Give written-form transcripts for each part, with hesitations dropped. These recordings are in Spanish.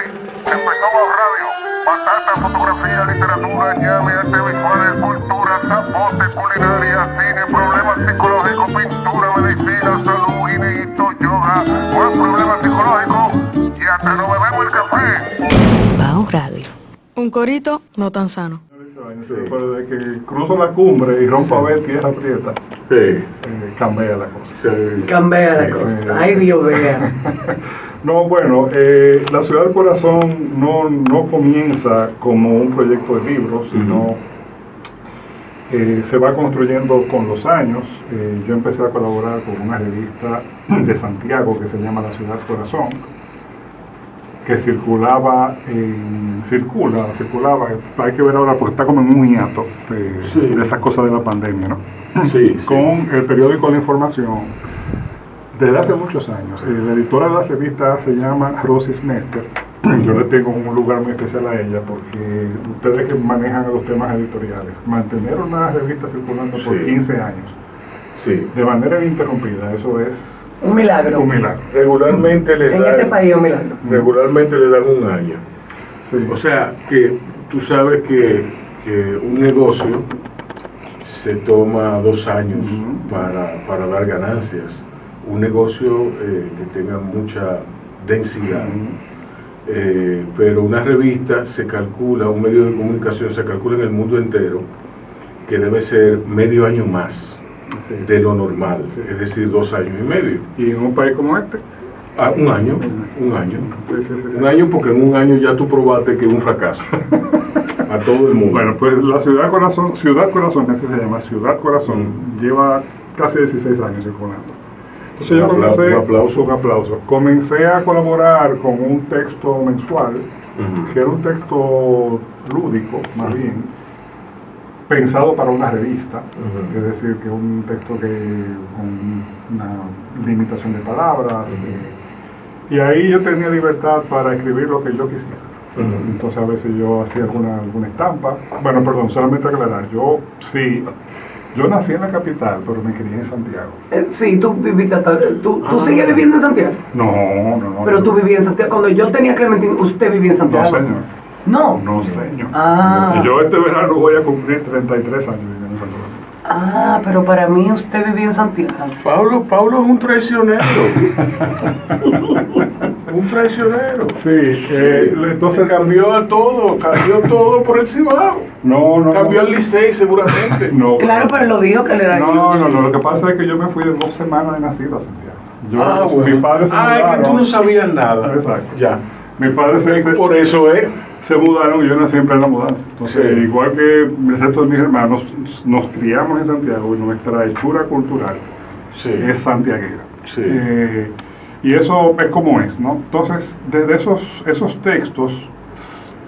Empezamos radio. Batata, fotografía, literatura, llave, arte visual, cultura, zapote, culinaria, cine, problemas psicológicos, pintura, medicina, salud, guineíto, yoga, más problemas psicológicos y hasta nos bebemos el café. Bao Radio. Un corito no tan sano. Sí. Pero de que cruzo la cumbre y rompo a ver tierra prieta, Sí. cambia la cosa. Sí. Cambia la cosa. Ay, Dios vea. No, bueno, La Ciudad del Corazón no comienza como un proyecto de libros, sino se va construyendo con los años. Yo empecé a colaborar con una revista de Santiago que se llama La Ciudad del Corazón, que circulaba, hay que ver ahora porque está como en un hiato de esas cosas de la pandemia, ¿no? Sí, Con el periódico La Información desde hace muchos años. La editora de la revista se llama Rosy Mester. Yo le tengo un lugar muy especial a ella porque ustedes que manejan los temas editoriales, mantener una revista circulando por 15 años de manera ininterrumpida, eso es Un milagro. un milagro. Regularmente le En dan, este país un milagro. regularmente le dan un año. Sí. O sea, que tú sabes que un negocio se toma 2 años para dar ganancias. Un negocio que tenga mucha densidad. Pero una revista se calcula, un medio de comunicación se calcula en el mundo entero que debe ser medio año más Sí. de lo normal, es decir, 2 años y medio. Y en un país como este, Un año. sí. Un año porque en un año ya tú probaste que es un fracaso a todo el mundo. Bueno, pues la Ciudad Corazón, así se llama, Ciudad Corazón, lleva casi 16 años circulando. Entonces yo comencé, un aplauso. Comencé a colaborar con un texto mensual, que era un texto lúdico, más bien, pensado para una revista, es decir, que un texto con una limitación de palabras, y ahí yo tenía libertad para escribir lo que yo quisiera. Entonces a veces yo hacía alguna estampa. Bueno, perdón, solamente aclarar, yo nací en la capital, pero me crié en Santiago. Sí, tú viviste ¿Tú sigues viviendo en Santiago? No. Pero tú vivías en Santiago. Cuando yo tenía Clementín, ¿usted vivía en Santiago? No, señor. No. No, señor. Ah. Yo este verano voy a cumplir 33 años viviendo en Santiago. Ah, pero para mí usted vivía en Santiago. Pablo es un traicionero. Un traicionero. Sí, entonces cambió todo por el Cibao. No. Cambió el Licey seguramente. No. Claro, pero lo dijo que le era No, lo que pasa es que yo me fui de 2 semanas de nacido a Santiago. Bueno. Mi padre se es que mudaron. tú no sabías nada. Exacto. Ya. Mi padre Por eso se mudaron y yo nací siempre en la mudanza. Entonces, Sí. igual que el resto de mis hermanos, nos criamos en Santiago y nuestra hechura cultural es santiaguera. Sí. Y eso es como es, ¿no? Entonces, desde esos textos,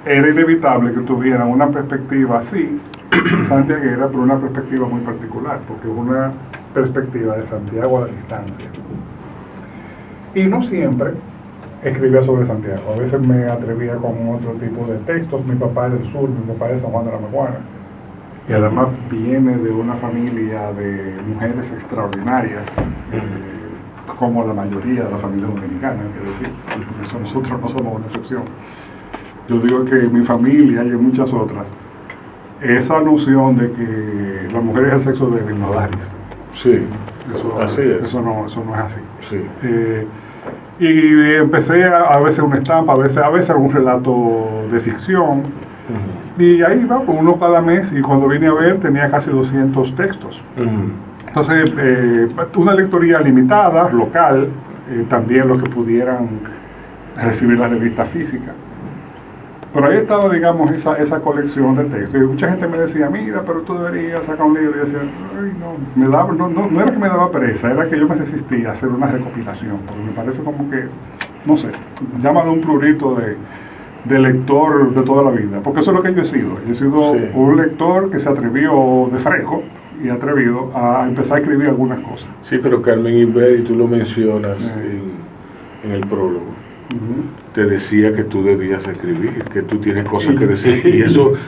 era inevitable que tuvieran una perspectiva así, santiaguera, pero una perspectiva muy particular, porque es una perspectiva de Santiago a la distancia. Y no siempre escribía sobre Santiago, a veces me atrevía con otro tipo de textos. Mi papá es del sur, mi papá es de San Juan de la Maguana, y además viene de una familia de mujeres extraordinarias, como la mayoría de la familia dominicana, es decir, por eso nosotros no somos una excepción. Yo digo que mi familia y en muchas otras, esa noción de que la mujer es el sexo débil no da risa. Sí. Así es. Eso no es así. Sí. Y empecé a veces una estampa, a veces algún relato de ficción. Y ahí va, pues, uno cada mes, y cuando vine a ver tenía casi 200 textos. Entonces, una lectoría limitada, local, también los que pudieran recibir la revista física. Pero ahí estaba, digamos, esa colección de textos. Y mucha gente me decía, mira, pero tú deberías sacar un libro. Y yo decía, ay, no era que me daba pereza, era que yo me resistía a hacer una recopilación. Porque me parece como que, no sé, llámalo un plurito de lector de toda la vida. Porque eso es lo que yo he sido. Yo he sido un lector que se atrevió de fresco y atrevido a empezar a escribir algunas cosas. Sí, pero Carmen Iberi, tú lo mencionas en el prólogo. Te decía que tú debías escribir, que tú tienes cosas que decir,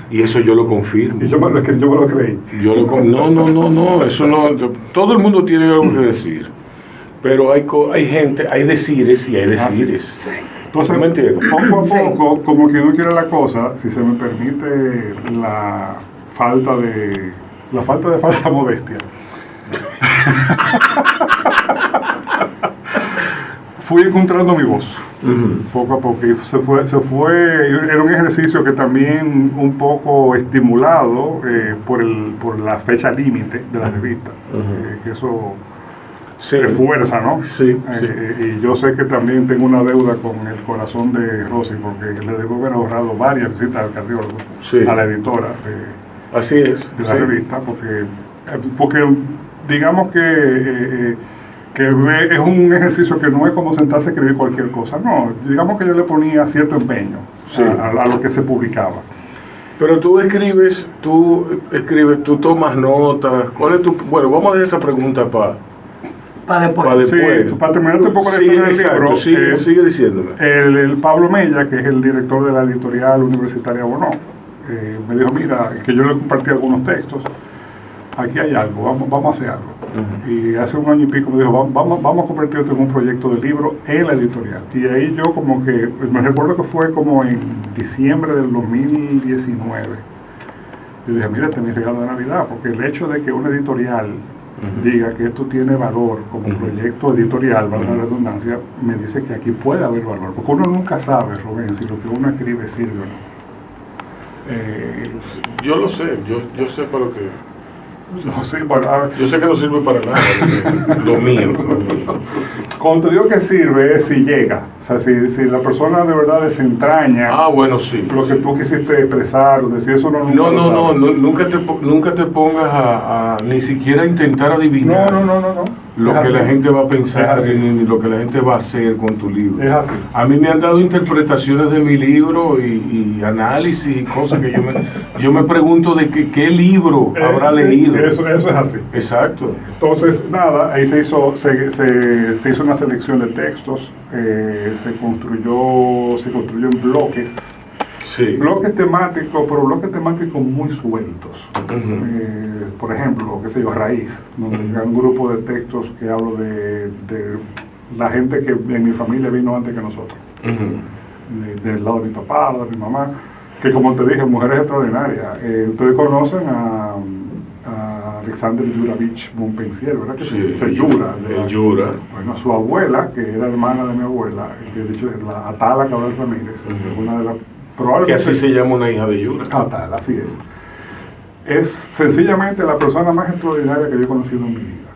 y eso yo lo confirmo. Y yo me lo creí. No, eso no, todo el mundo tiene algo que decir, Pero hay gente, hay decires y hay decires. Entonces, ¿Me entiendes? poco a Sí. poco, como que no quiere la cosa, si se me permite la falta de falsa modestia. Fui encontrando mi voz poco a poco y era un ejercicio que también un poco estimulado por la fecha límite de la revista, que eso Sí. refuerza, ¿no? Sí, sí. Y yo sé que también tengo una deuda con el corazón de Rosy, porque le debo haber ahorrado varias visitas al cardiólogo, Sí. a la editora Así es. de la sí. revista, porque digamos que es un ejercicio que no es como sentarse a escribir cualquier cosa, no, digamos que yo le ponía cierto empeño Sí. a lo que se publicaba. Pero tú escribes, tú tomas notas. ¿Cuál es tu...? Bueno, vamos a dejar esa pregunta Para después. para Sí, después. para terminarte un poco la Sí, historia del exacto, libro, sigue diciéndome. el Pablo Mella, que es el director de la editorial universitaria Bonó, me dijo, mira, que yo le compartí algunos textos, aquí hay algo, vamos a hacer algo. Y hace un año y pico me dijo, vamos a convertirte en un proyecto de libro en la editorial. Y ahí yo como que, me recuerdo que fue como en diciembre del 2019. Yo dije, mira, este es mi regalo de Navidad, porque el hecho de que una editorial diga que esto tiene valor como proyecto editorial, valga la redundancia, me dice que aquí puede haber valor, porque uno nunca sabe, Rubén, si lo que uno escribe sirve o no. Yo lo sé, yo sé para lo que... No, sí, bueno, a ver, Yo sé que no sirve para nada, lo mío. cuando te digo que sirve es si llega, o sea, si la persona de verdad desentraña Ah, bueno, sí. lo que tú quisiste expresar o decir, eso nunca No, lo sabe. nunca te pongas a ni siquiera intentar adivinar No. lo Es que la así. gente va a pensar Es así. ni lo que la gente va a hacer con tu libro. Es así. A mí me han dado interpretaciones de mi libro y análisis y cosas que yo me pregunto de qué libro habrá Sí, leído. eso es así. Exacto. Entonces, nada, ahí se hizo una selección de textos, se construyó en bloques, Sí. bloques temáticos, pero bloques temáticos muy sueltos. Ujú. Por ejemplo, qué sé yo, Raíz, donde hay un grupo de textos que hablo de la gente que en mi familia vino antes que nosotros, del lado de mi papá, del lado de mi mamá, que como te dije, mujeres extraordinarias. Ustedes conocen a Alexander Yuravich Bonpensier, ¿verdad? Que Sí, se Yura. el Yura. Bueno, su abuela, que era hermana de mi abuela, que de hecho es la Atala Cabral Ramírez, Ujú. una de las... Que Probablemente... así se llama una hija de Yura. Atala, así es. Es sencillamente la persona más extraordinaria que yo he conocido en mi vida.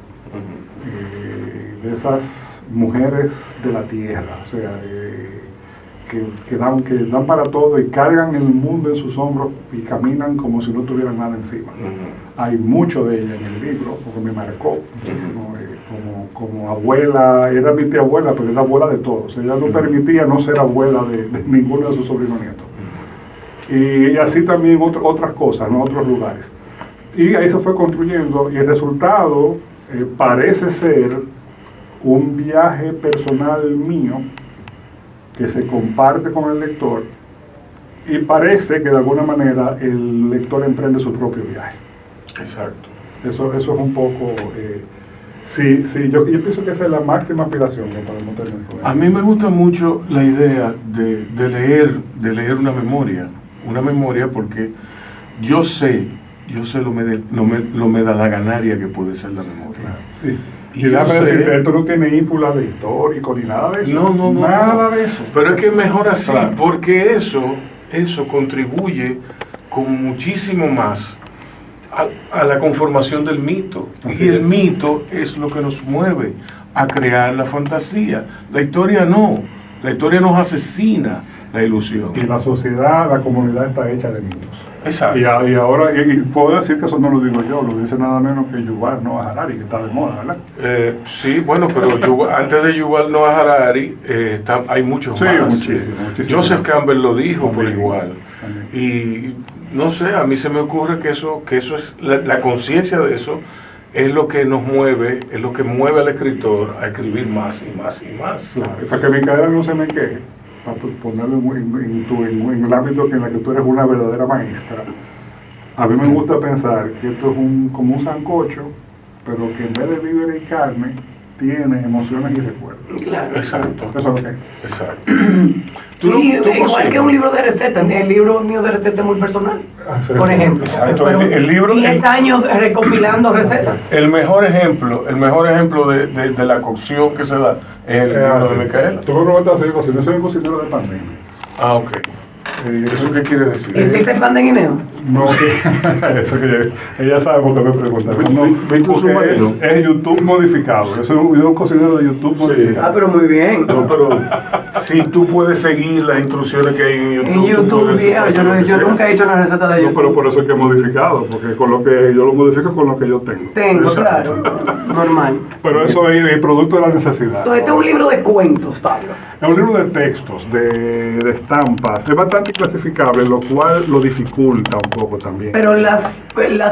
De esas mujeres de la tierra, o sea, que dan para todo y cargan el mundo en sus hombros y caminan como si no tuvieran nada encima. Hay mucho de ella en el libro, porque me marcó muchísimo, como abuela, era mi tía abuela, pero era abuela de todos. Ella no permitía no ser abuela de ninguno de sus sobrinos nietos. Y así también otras cosas, ¿no? Otros lugares. Y ahí se fue construyendo y el resultado parece ser un viaje personal mío que se comparte con el lector y parece que de alguna manera el lector emprende su propio viaje. Exacto. Eso es un poco... sí, yo pienso que esa es la máxima aspiración que podemos tener. A mí me gusta mucho la idea de leer una memoria porque yo sé lo medalaganaria que puede ser la memoria. Sí. Y yo déjame sé- decirte, esto no tiene ínfula de histórico ni nada de eso. No. Nada de eso. Pero es que es mejor así, Claro. porque eso contribuye con muchísimo más a la conformación del mito. Así Y el es. mito es lo que nos mueve a crear la fantasía. La historia no. La historia nos asesina la ilusión. Y la sociedad, la comunidad está hecha de mitos. Exacto. Y ahora, y puedo decir que eso no lo digo yo, lo dice nada menos que Yuval Noah Harari, que está de moda, ¿verdad? Sí, bueno, pero antes de Yuval Noah Harari hay muchos Sí, más. muchísimo. Joseph Campbell lo dijo por También, igual. también. Y no sé, a mí se me ocurre que eso es la conciencia de eso es lo que nos mueve, es lo que mueve al escritor a escribir más y más y más. Claro, y para que mi cadera no se me queje, para ponerlo en el ámbito en el que tú eres una verdadera maestra, a mí me gusta pensar que esto es como un sancocho, pero que en vez de víveres y carne, tiene emociones y recuerdos. Claro. Exacto. Eso es lo que es. Exacto. Sí, igual que un libro de recetas. El libro mío de recetas es muy personal. Por ejemplo. Exacto. Fueron El libro- 10 años recopilando recetas. El mejor ejemplo de la cocción que se da es el libro de Micaela. Tú me preguntas si yo cocino, soy un cocinero de pandemia. Ah, ok. ¿Eso qué quiere decir? ¿Hiciste pan de guineo? No, eso que ella sabe por qué me pregunta. No, ¿Viste un submarino? es YouTube modificado. Yo soy un cocinero de YouTube modificado. Ah, pero muy bien. No, pero si tú puedes seguir las instrucciones que hay en YouTube. En tú YouTube, puedes viejo, hacer yo, lo que yo sea. nunca he hecho una receta de No, YouTube. pero por eso es que he modificado, porque con lo que yo lo modifico con lo que yo tengo. Tengo, Exacto. claro. Normal. Pero eso es el producto de la necesidad. Entonces, este es un libro de cuentos, Pablo. Es un libro de textos, de estampas. Es bastante clasificable, lo cual lo dificulta un poco también. Pero las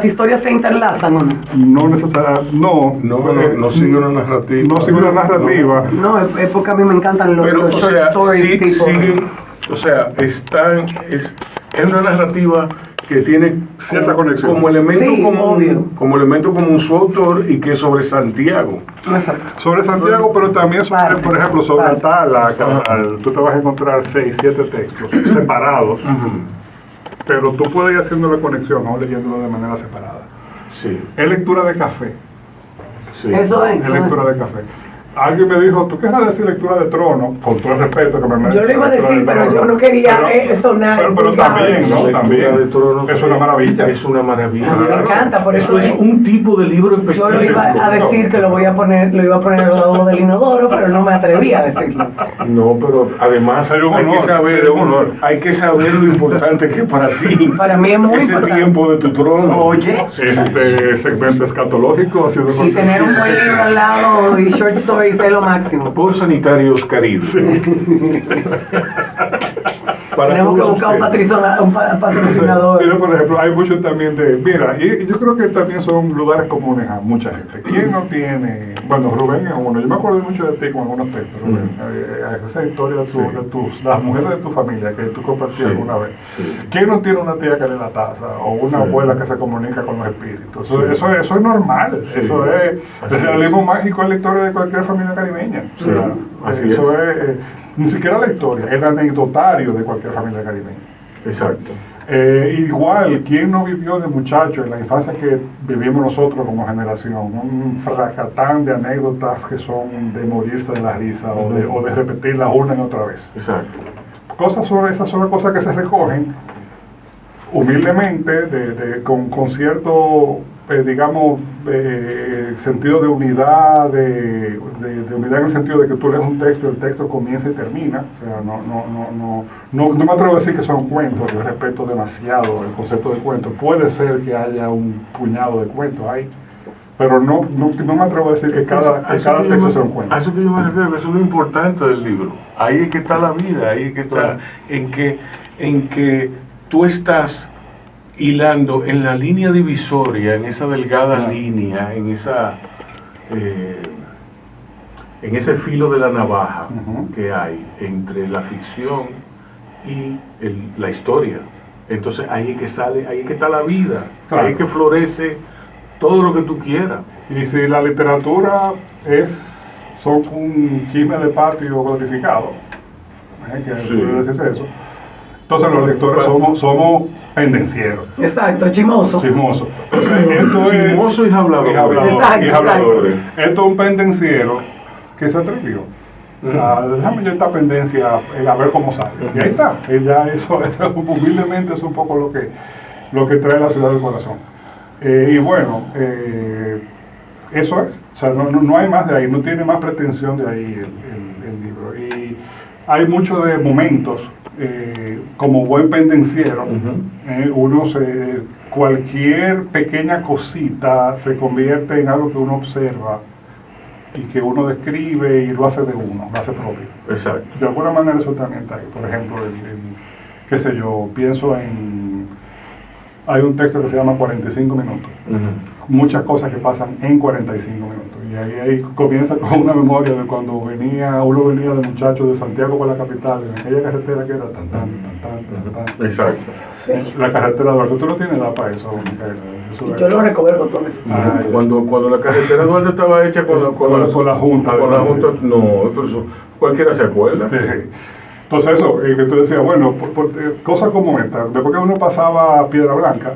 historias se interlazan, ¿o no? No necesariamente, No sigue una narrativa. No sigue una narrativa. No, es porque a mí me encantan los Pero, o short sea, stories sí, tipo. siguen, o sea, es una narrativa que tiene Cierta conexión. como elemento Sí, obvio. como elemento común su autor y que es sobre Santiago. Exacto. Sobre Santiago, pero también sobre, Parte, por ejemplo, sobre parte. Tala, Cabral. Tú te vas a encontrar 6, 7 textos separados, pero tú puedes ir haciendo la conexión, no leyéndolo de manera separada. Sí, Es lectura de café. sí. Eso es. Es lectura de café. Alguien me dijo, ¿tú querrás decir lectura de trono? Con todo el respeto que me merece. Yo lo iba a lectura decir, de pero trono. yo no quería sonar Pero vulgar. también, ¿no? Lectura También. de Tronos Es una maravilla. Es una maravilla. A mí me encanta, por eso es es- un tipo de libro Yo específico. lo iba a decir que lo iba a poner al lado del inodoro, pero no me atreví a decirlo. No, pero además Sería un hay, honor, que saber, sería un honor. hay que saber lo importante que es para ti. Para mí es muy ese importante. tiempo de tu trono. Oye, Este segmento escatológico ha sido y tener un buen libro al lado y short stories es lo máximo. Por Sanitarios Caribe. Para Tenemos que todos buscar un ustedes. patrocinador. Mira, por ejemplo, hay mucho también de... Mira, y yo creo que también son lugares comunes a mucha gente. ¿Quién no tiene...? Bueno, Rubén es uno. Yo me acuerdo mucho de ti con algunos textos, Rubén. Esa historia las mujeres de tu familia que tú compartías Sí, alguna vez. sí. ¿Quién no tiene una tía que lee la taza? O una Sí. abuela que se comunica con los espíritus. Eso, Sí. eso es normal. Sí. Eso es... Así El realismo mágico es la historia de cualquier familia caribeña. Sí, así eso es ni siquiera la historia, es el anecdotario de cualquier familia caribeña. Exacto. Igual, ¿quién no vivió de muchacho en la infancia que vivimos nosotros como generación? Un fracatán de anécdotas que son de morirse de la risa o de repetirlas una y otra vez. Exacto. Esas son las cosas que se recogen humildemente, con cierto, digamos, sentido de unidad, de unidad en el sentido de que tú lees un texto y el texto comienza y termina. O sea, no me atrevo a decir que son cuentos, yo respeto demasiado el concepto de cuento. Puede ser que haya un puñado de cuentos ahí, pero no me atrevo a decir que cada texto sea un cuento. A eso que yo me refiero, que eso es lo importante del libro. Ahí es que está la vida, ahí es que está, Claro. en que tú estás hilando en la línea divisoria, en esa delgada Claro. línea, en ese filo de la navaja Ujú. que hay entre la ficción y la historia. Entonces ahí es que sale, ahí es que está la vida, Claro. ahí es que florece todo lo que tú quieras. Y si la literatura son un chisme de patio glorificado, que Sí. tú dices eso, entonces los lectores somos pendencieros, Exacto, chimoso. chismosos. Entonces, esto es Chismoso y hablador. Exacto, y habladores. exacto. Esto es un pendenciero que se atrevió. Déjame yo esta pendencia a ver cómo sale. Y ahí está. Eso humildemente es un poco lo que trae la ciudad del corazón. Y bueno, eso es. O sea, no hay más de ahí, no tiene más pretensión de ahí el libro. Y hay mucho de momentos, como buen pendenciero, cualquier pequeña cosita se convierte en algo que uno observa y que uno describe y lo hace de uno, lo hace propio. Exacto. De alguna manera eso también está ahí. Por ejemplo, qué sé yo, pienso hay un texto que se llama 45 minutos. Muchas cosas que pasan en 45 minutos. Y ahí comienza con una memoria de cuando uno venía de muchacho de Santiago para la capital, en aquella carretera que era tan. Exacto. Sí. La carretera Duarte, tú no tienes edad para eso, Micaela. Yo lo recuerdo todo eso. Cuando la carretera Duarte estaba hecha con la Junta. Con la Junta, no, pero eso, cualquiera se acuerda. Entonces eso, que tú decías, bueno, cosas como esta, después que uno pasaba a Piedra Blanca,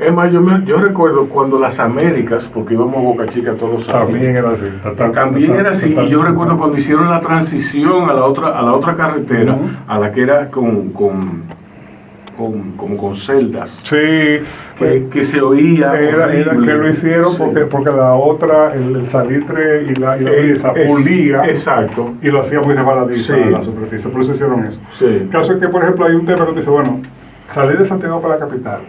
Es más, yo recuerdo cuando las Américas, porque íbamos a Boca Chica todos los años. También era así. También era así, y yo recuerdo cuando hicieron la transición a la otra carretera, a la que era como con celdas. Sí. Que se oía. Era que lo hicieron porque la otra, el salitre y la brisa pulía. Exacto. Y lo hacía muy resbaladizo Sí. en la superficie. Por eso hicieron eso. Sí. El caso es que, por ejemplo, hay un tema que te dice, bueno, salí de Santiago para la capital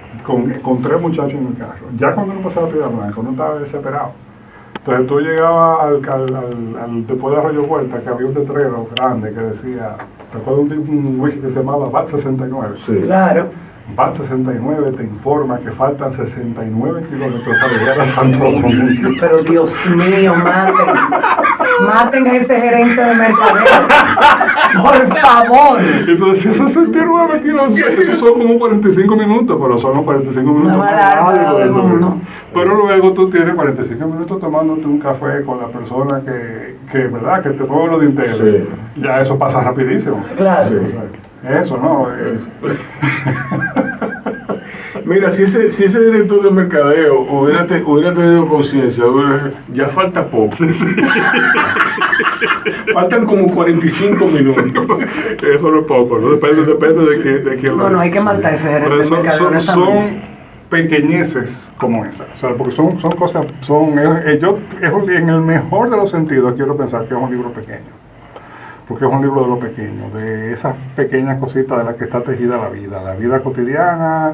con 3 muchachos en el carro. Ya cuando uno pasaba a Piedra Blanca, uno estaba desesperado. Entonces tú llegabas después de Arroyo Vuelta, que había un letrero grande que decía, ¿te acuerdas de un wiki que se llamaba BAT 69? Sí. Claro. BAT 69 te informa que faltan 69 kilómetros para llegar a Santo Domingo. Pero Dios mío, maten a ese gerente de mercadeo. Por favor. Entonces, 69 kilómetros, eso son como 45 minutos, pero son los 45 minutos Una más larga largos del mundo. Pero luego tú tienes 45 minutos tomándote un café con la persona que ¿verdad? Que te mueve los dinteles. Sí. Ya eso pasa rapidísimo. Claro. Sí. O sea, eso, ¿no? Mira, si ese director de mercadeo hubiera tenido conciencia, ya falta poco. Faltan como 45 minutos. Eso no es poco, ¿no? Depende de quién lo No, hay que matar a ese gerente de mercadeo, son honestamente. pequeñeces como esa, o sea, porque son cosas, en el mejor de los sentidos quiero pensar que es un libro pequeño, porque es un libro de lo pequeño, de esas pequeñas cositas de las que está tejida la vida cotidiana,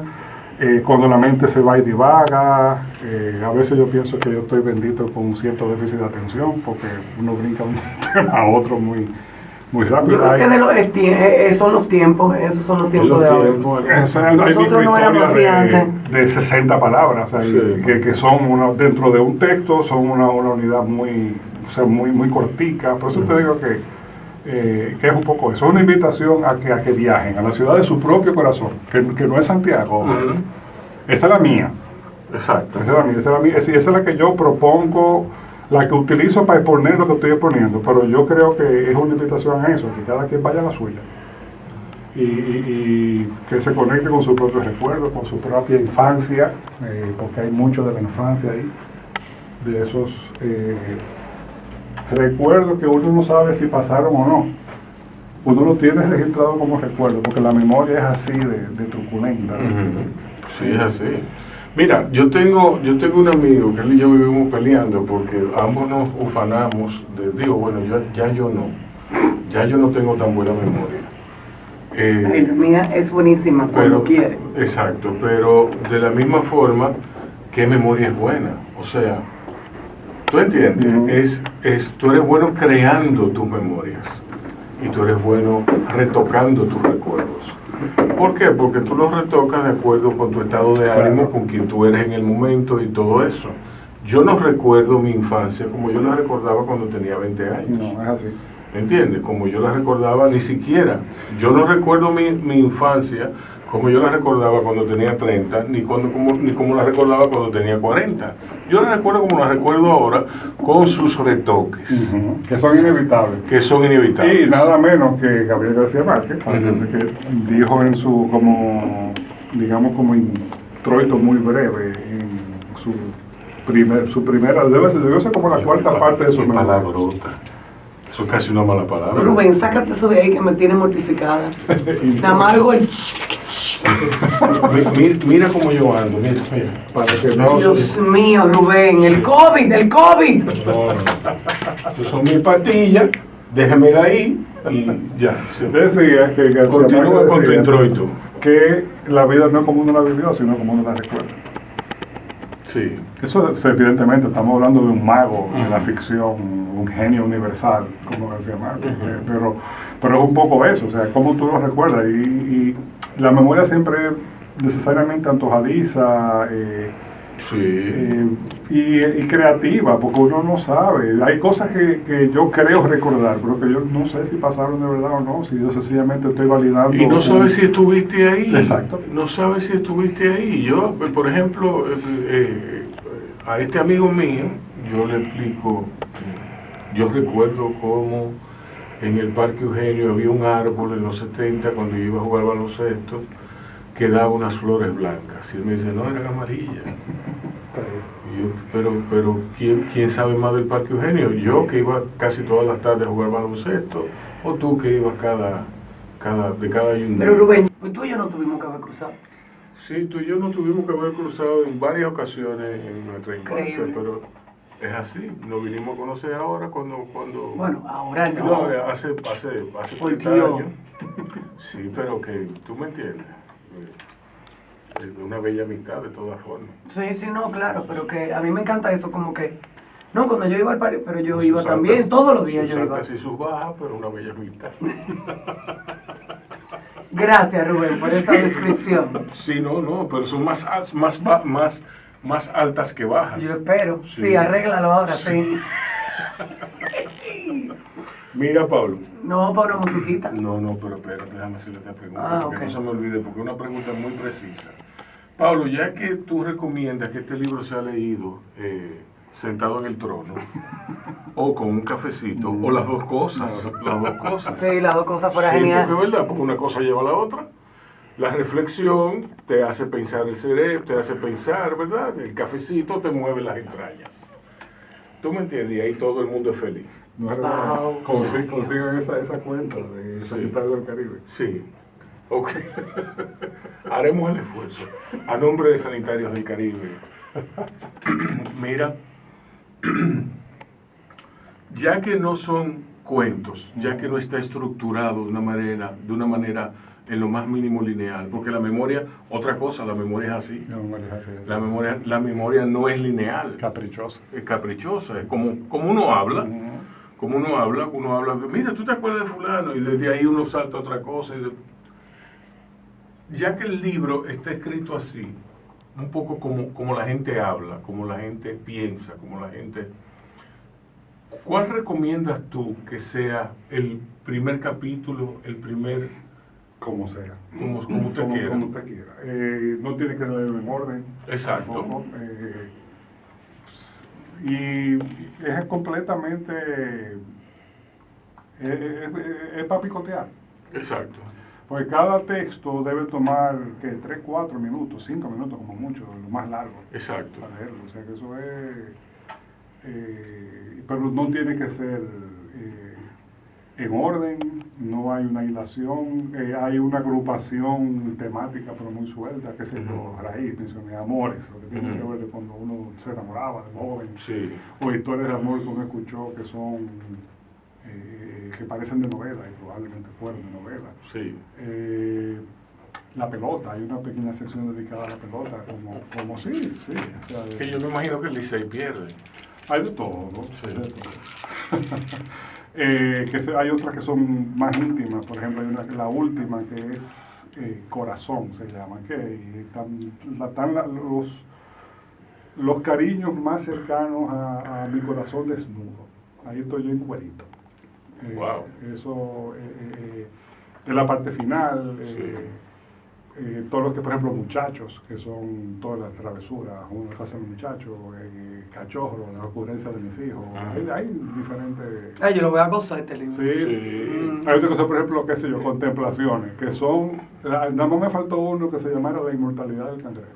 cuando la mente se va y divaga, a veces yo pienso que yo estoy bendito con un cierto déficit de atención, porque uno brinca de un tema a otro muy rápido. Yo creo que son los tiempos, esos son los tiempos de ahora. Nosotros no éramos así antes. De 60 palabras, o sea, Sí. que son dentro de un texto, son una unidad muy cortica. Por eso te digo que es un poco eso. Es una invitación a que viajen a la ciudad de su propio corazón, que no es Santiago. Ujú. Esa es la mía. Exacto. Esa es la que yo propongo, la que utilizo para exponer lo que estoy exponiendo, pero yo creo que es una invitación a eso, que cada quien vaya a la suya y que se conecte con su propio recuerdo, con su propia infancia, porque hay mucho de la infancia ahí, de esos recuerdos que uno no sabe si pasaron o no. Uno lo tiene registrado como recuerdo, porque la memoria es así de truculenta. Sí, es así. Mira, yo tengo un amigo que él y yo vivimos peleando porque ambos nos ufanamos ya yo no tengo tan buena memoria. Ay, la mía es buenísima cuando quiere. Exacto, pero de la misma forma, ¿qué memoria es buena? O sea, ¿tú entiendes? Tú eres bueno creando tus memorias y tú eres bueno retocando tus recuerdos. ¿Por qué? Porque tú los retocas de acuerdo con tu estado de ánimo, con quien tú eres en el momento y todo eso. Yo no recuerdo mi infancia como yo la recordaba cuando tenía 20 años. No, es así. ¿Entiendes? Como yo la recordaba ni siquiera. Yo no recuerdo mi infancia como yo la recordaba cuando tenía 30, ni como la recordaba cuando tenía 40. Yo la recuerdo como la recuerdo ahora, con sus retoques. Que son inevitables. Que son inevitables. Y nada menos que Gabriel García Márquez, que dijo en su, como introito muy breve, en su primera, debe ser como la cuarta parte de su memoria. Palabrota. Eso es casi una mala palabra. Rubén, sácate eso de ahí que me tiene mortificada. Nada más algo el... Mira cómo yo ando, mira. Para que no... Dios mío, Rubén, el COVID. No. Esas son mis patillas, déjamela ahí y ya. Decía que García Continúa Márquez con tu decía introito. que la vida no es como uno la vivió, sino como uno la recuerda. Sí. Eso evidentemente, estamos hablando de un mago de la ficción, un genio universal, como García Márquez, pero es un poco eso, o sea, cómo tú lo recuerdas, y la memoria siempre es necesariamente antojadiza, Sí. Y creativa, porque uno no sabe. Hay cosas que yo creo recordar, pero que yo no sé si pasaron de verdad o no, si yo sencillamente estoy validando. Y no sabes si estuviste ahí. Exacto. No sabes si estuviste ahí. Yo, por ejemplo, a este amigo mío, yo le explico, yo recuerdo cómo en el Parque Eugenio había un árbol en los 70 cuando yo iba a jugar baloncesto que daba unas flores blancas. Y él me dice, no, eran amarillas. Y yo, pero ¿quién sabe más del Parque Eugenio? Yo que iba casi todas las tardes a jugar baloncesto, o tú que ibas de cada ayuntamiento. Pero Rubén, pues tú y yo no tuvimos que haber cruzado. Sí, tú y yo nos tuvimos que haber cruzado en varias ocasiones en nuestra infancia, Increíble. pero es así. Nos vinimos a conocer ahora cuando Bueno, ahora no. no, hace Por 30 Dios. años. Sí, pero que tú me entiendes. Es una bella amistad de todas formas. Sí, sí, no, claro, pero que a mí me encanta eso, como que, no, cuando yo iba al parque, pero yo Sus iba altas- también, todos los días sus yo iba. altas y sus bajas, pero una bella amistad. Gracias, Rubén, por esa descripción. Sí, no, pero son más altas que bajas. Yo espero. Sí. Sí, arréglalo ahora, sí. Mira, Pablo. No, para una musiquita. No, pero espérate, déjame hacerle esta pregunta, Ah, porque ok. no se me olvide, porque es una pregunta muy precisa. Pablo, ya que tú recomiendas que este libro sea leído sentado en el trono, o con un cafecito, o las dos cosas, Sí, las dos cosas fueran Sí, genial. porque es verdad, porque una cosa lleva a la otra. La reflexión te hace pensar el cerebro, te hace pensar, ¿verdad? El cafecito te mueve las entrañas. ¿Tú me entiendes? Y ahí todo el mundo es feliz. No es Wow. verdad. Consigan esa cuenta de Sanitario del Caribe. Sí. Ok. Haremos el esfuerzo. A nombre de Sanitarios del Caribe. Mira, ya que no son cuentos, ya que no está estructurado de una manera en lo más mínimo lineal, porque la memoria, otra cosa, la memoria es así. No, María José. La memoria no es lineal, Caprichosa. es caprichosa, es como uno habla. Como uno habla, mira, ¿tú te acuerdas de fulano? Y desde ahí uno salta a otra cosa. Ya que el libro está escrito así, un poco como la gente habla, como la gente piensa, como la gente... ¿Cuál recomiendas tú que sea el primer capítulo, el primer... Como sea. como usted quiera? Como usted quiera. No tiene que leerlo en orden. Exacto. Tampoco, y es completamente... es para picotear. Exacto. Porque cada texto debe tomar, ¿qué? 3, 4 minutos, 5 minutos como mucho, lo más largo. Exacto. Para leerlo. O sea que eso es... pero no tiene que ser en orden, no hay una hilación, hay una agrupación temática pero muy suelta, que sé yo, raíz, mencioné amores, lo que tiene que ver de cuando uno se enamoraba de joven, Sí. o historias de amor que uno escuchó que son, que parecen de novela y probablemente fueron de novela. Sí. La pelota, hay una pequeña sección dedicada a la pelota, como sí, o sea, Que yo me imagino que el Licey pierde. hay de todo, ¿no? Sí. De todo. Hay otras que son más íntimas, por ejemplo, hay una, la última que es Corazón, se llama, que están los cariños más cercanos a mi corazón desnudo. Ahí estoy yo en cuerito. Wow. Eso es la parte final. Todos los que, por ejemplo, muchachos, que son todas las travesuras, uno que hace los muchachos, cachorro, la ocurrencia de mis hijos, hay diferentes... Ay, yo lo voy a gozar este libro. Sí. Hay otra cosa, por ejemplo, qué sé yo, contemplaciones, que son, nada más me faltó uno que se llamara La inmortalidad del cangrejo,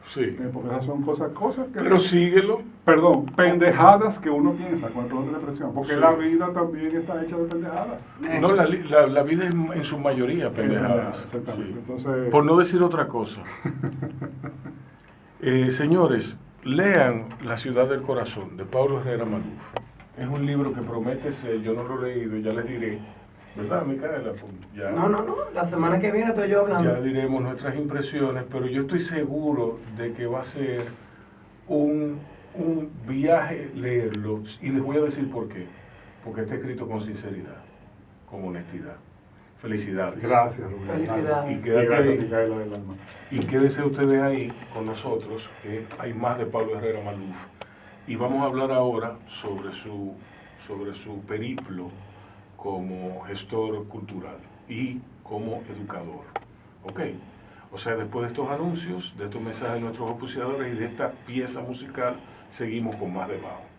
Sí. porque esas son cosas que... Pero síguelo. Perdón, pendejadas que uno piensa con el problema de depresión, porque Sí. la vida también está hecha de pendejadas. No, la vida es en su mayoría pendejadas. Exactamente. Sí. Entonces, Por no decir otra cosa. Señores, lean La ciudad del corazón, de Paulo Herrera Maluf. Es un libro que promete ser, yo no lo he leído, ya les diré, ¿verdad, Micaela? Pues ya, No, la semana que viene estoy yo hablando. ya diremos nuestras impresiones, pero yo estoy seguro de que va a ser un viaje leerlo, y les voy a decir por qué. Porque está escrito con sinceridad, con honestidad. Felicidades. Gracias, Rubén. Felicidades. Y Y quédate gracias, ahí. Micaela del alma. Y quédense ustedes ahí con nosotros, que hay más de Pablo Herrera Maluf. Y vamos a hablar ahora sobre su periplo como gestor cultural y como educador. ¿Ok? O sea, después de estos anuncios, de estos mensajes de nuestros auspiciadores y de esta pieza musical, seguimos con más de Bao.